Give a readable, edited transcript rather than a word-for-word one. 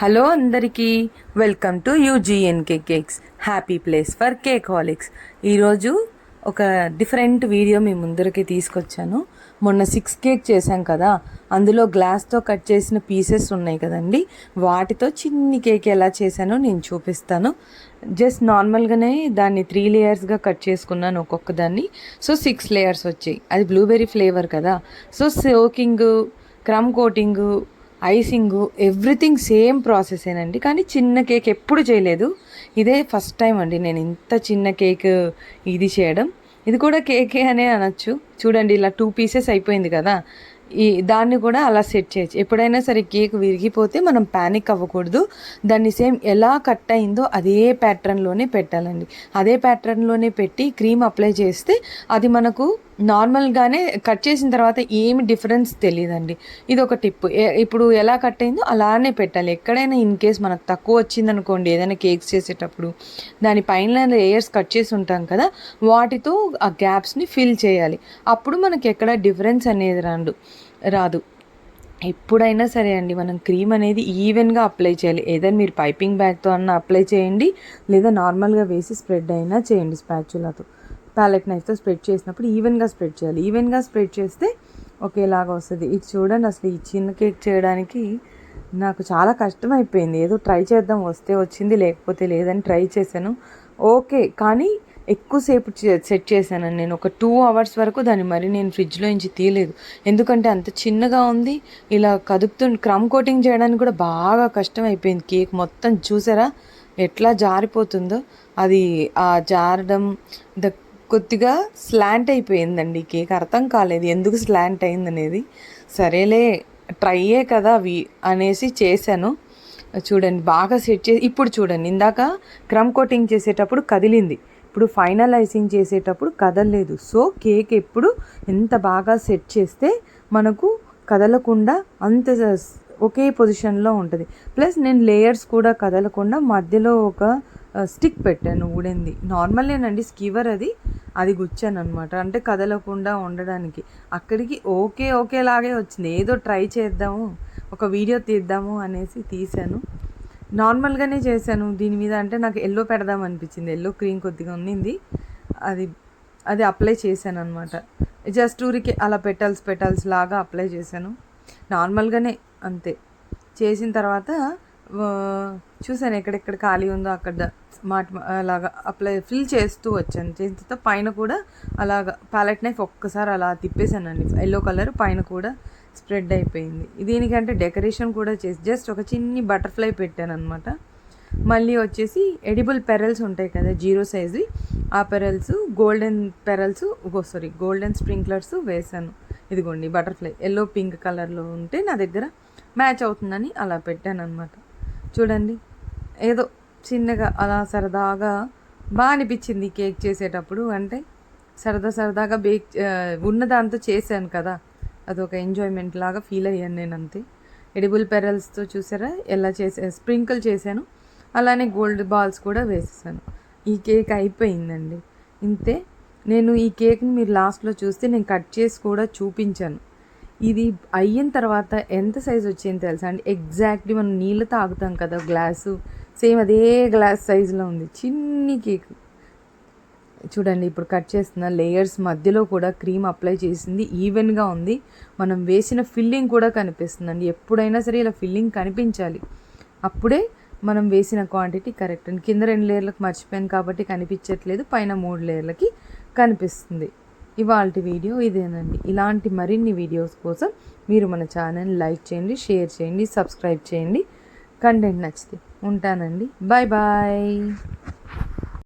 Hello అందరికీ welcome to UGNK cakes, happy place for cakeholics. ఈరోజు ఒక different video మీ ముందరికి తీసుకొచ్చాను. మొన్న 6 కేక్ చేశాం కదా, అందులో గ్లాస్తో కట్ చేసిన పీసెస్ ఉన్నాయి కదండి, వాటితో చిన్ని కేక్ ఎలా చేశానో నేను చూపిస్తాను. జస్ట్ నార్మల్గానే దాన్ని 3 లేయర్స్గా కట్ చేసుకున్నాను ఒక్కొక్క దాన్ని. సో 6 లేయర్స్ వచ్చాయి. అది బ్లూబెర్రీ ఫ్లేవర్ కదా, సో సోకింగ్, క్రమ్ కోటింగ్, ఐసింగ్, ఎవ్రీథింగ్ సేమ్ ప్రాసెసేనండి. కానీ చిన్న కేక్ ఎప్పుడు చేయలేదు, ఇదే ఫస్ట్ టైం అండి నేను ఇంత చిన్న కేక్ ఇది చేయడం. ఇది కూడా కేకే అనే అనొచ్చు. చూడండి, ఇలా 2 పీసెస్ అయిపోయింది కదా, దాన్ని కూడా అలా సెట్ చేయొచ్చు. ఎప్పుడైనా సరే కేక్ విరిగిపోతే మనం ప్యానిక్ అవ్వకూడదు. దాన్ని సేమ్ ఎలా కట్ అయిందో అదే ప్యాటర్న్లోనే పెట్టాలండి. అదే ప్యాటర్న్లోనే పెట్టి క్రీమ్ అప్లై చేస్తే అది మనకు నార్మల్గానే కట్ చేసిన తర్వాత ఏమి డిఫరెన్స్ తెలియదండి. ఇది ఒక టిప్. ఇప్పుడు ఎలా కట్ అయిందో అలానే పెట్టాలి. ఎక్కడైనా ఇన్ కేస్ మనకు తక్కువ వచ్చిందనుకోండి, ఏదైనా కేక్స్ చేసేటప్పుడు దాని పైన లేయర్స్ కట్ చేసి ఉంటాం కదా, వాటితో ఆ గ్యాప్స్ని ఫిల్ చేయాలి. అప్పుడు మనకి ఎక్కడ డిఫరెన్స్ అనేది రాదు. ఎప్పుడైనా సరే అండి, మనం క్రీమ్ అనేది ఈవెన్గా అప్లై చేయాలి. ఏదైనా మీరు పైపింగ్ బ్యాగ్తో అన్నా అప్లై చేయండి, లేదా నార్మల్గా వేసి స్ప్రెడ్ అయినా చేయండి. స్పాచులాతో, ప్యాలెట్ నైఫ్తో స్ప్రెడ్ చేసినప్పుడు ఈవెన్గా స్ప్రెడ్ చేయాలి. ఈవెన్గా స్ప్రెడ్ చేస్తే ఒకేలాగా వస్తుంది. ఇది చూడండి, అసలు ఈ చిన్న కేక్ చేయడానికి నాకు చాలా కష్టం అయిపోయింది. ఏదో ట్రై చేద్దాం, వస్తే వచ్చింది, లేకపోతే లేదని ట్రై చేశాను. ఓకే, కానీ ఎక్కువసేపు సెట్ చేశానండి నేను. ఒక 2 hours వరకు దాన్ని మరి నేను ఫ్రిడ్జ్లో నుంచి తీయలేదు, ఎందుకంటే అంత చిన్నగా ఉంది. ఇలా క్రమ్ కోటింగ్ చేయడానికి కూడా బాగా కష్టం అయిపోయింది. కేక్ మొత్తం చూసారా ఎట్లా జారిపోతుందో, అది ఆ జారడం కొద్దిగా స్లాంట్ అయిపోయిందండి కేక్. అర్థం కాలేదు ఎందుకు స్లాంట్ అయిందనేది. సరేలే, ట్రైయే కదా అవి అనేసి చేశాను. చూడండి, బాగా సెట్ చేసి ఇప్పుడు చూడండి, ఇందాక క్రమ్ కోటింగ్ చేసేటప్పుడు కదిలింది, ఇప్పుడు ఫైనలైజింగ్ చేసేటప్పుడు కదలలేదు. సో కేక్ ఎప్పుడు ఎంత బాగా సెట్ చేస్తే మనకు కదలకుండా అంత ఒకే పొజిషన్లో ఉంటుంది. ప్లస్ నేను లేయర్స్ కూడా కదలకుండా మధ్యలో ఒక స్టిక్ పెట్టాను, ఊడింది. నార్మల్లేనండి, స్కీవర్ అది గుచ్చాను అనమాట, అంటే కదలకుండా ఉండడానికి. అక్కడికి ఓకేలాగే వచ్చింది. ఏదో ట్రై చేద్దాము, ఒక వీడియో తీద్దాము అనేసి తీశాను. నార్మల్గానే చేశాను దీని మీద. అంటే నాకు ఎల్లో పెడదాం అనిపించింది, ఎల్లో క్రీమ్ కొద్దిగా ఉన్నింది, అది అప్లై చేశాను అనమాట. జస్ట్ ఊరికి అలా పెటల్స్ లాగా అప్లై చేశాను నార్మల్గానే, అంతే. చేసిన తర్వాత చూసాను ఎక్కడెక్కడ ఖాళీ ఉందో అక్కడ అలాగా ఫిల్ చేస్తూ వచ్చాను. చేసిన తర్వాత పైన కూడా అలాగా ప్యాలెట్ నైఫ్ ఒక్కసారి అలా తిప్పేశానండి, ఎల్లో కలర్ పైన కూడా స్ప్రెడ్ అయిపోయింది. దీనికంటే డెకరేషన్ కూడా చేసి జస్ట్ ఒక చిన్ని బటర్ఫ్లై పెట్టాను అనమాట. మళ్ళీ వచ్చేసి ఎడిబుల్ పెరల్స్ ఉంటాయి కదా 0 size, ఆ పెరల్స్ గోల్డెన్ స్ప్రింక్లర్స్ వేసాను. ఇదిగోండి బటర్ఫ్లై ఎల్లో పింక్ కలర్లో ఉంటే నా దగ్గర మ్యాచ్ అవుతుందని అలా పెట్టాను అనమాట. చూడండి, ఏదో చిన్నగా అలా సరదాగా బాగా అనిపించింది కేక్ చేసేటప్పుడు. అంటే సరదాగా ఉన్న దాంతో చేశాను కదా, అదొక ఎంజాయ్మెంట్ లాగా ఫీల్ అయ్యాను నేను, అంతే. ఎడిబుల్ పెరల్స్తో చూసారా ఎలా స్ప్రింకిల్ చేశాను, అలానే గోల్డ్ బాల్స్ కూడా వేసేసాను. ఈ కేక్ అయిపోయిందండి, ఇంతే. నేను ఈ కేక్ని మీరు లాస్ట్లో చూస్తే నేను కట్ చేసి కూడా చూపించాను. ఇది అయిన తర్వాత ఎంత సైజు వచ్చింది తెలుసా అండి? ఎగ్జాక్ట్లీ మనం నీళ్ళు తాగుతాం కదా గ్లాసు, సేమ్ అదే గ్లాస్ సైజులో ఉంది చిన్ని కేక్. చూడండి, ఇప్పుడు కట్ చేస్తున్న లేయర్స్ మధ్యలో కూడా క్రీమ్ అప్లై చేసింది, ఈవెన్గా ఉంది. మనం వేసిన ఫిల్లింగ్ కూడా కనిపిస్తుందండి. ఎప్పుడైనా సరే ఇలా ఫిల్లింగ్ కనిపించాలి, అప్పుడే మనం వేసిన క్వాంటిటీ కరెక్ట్. అండి కింద 2 లేయర్లకు మర్చిపోయాను కాబట్టి కనిపించట్లేదు, పైన 3 లేయర్లకి కనిపిస్తుంది. ఇవాల్టి వీడియో ఇదేనండి. ఇలాంటి మరిన్ని వీడియోస్ కోసం మీరు మన ఛానల్ లైక్ చేయండి, షేర్ చేయండి, సబ్స్క్రైబ్ చేయండి. కంటెంట్ నచ్చితే ఉంటానండి. బాయ్.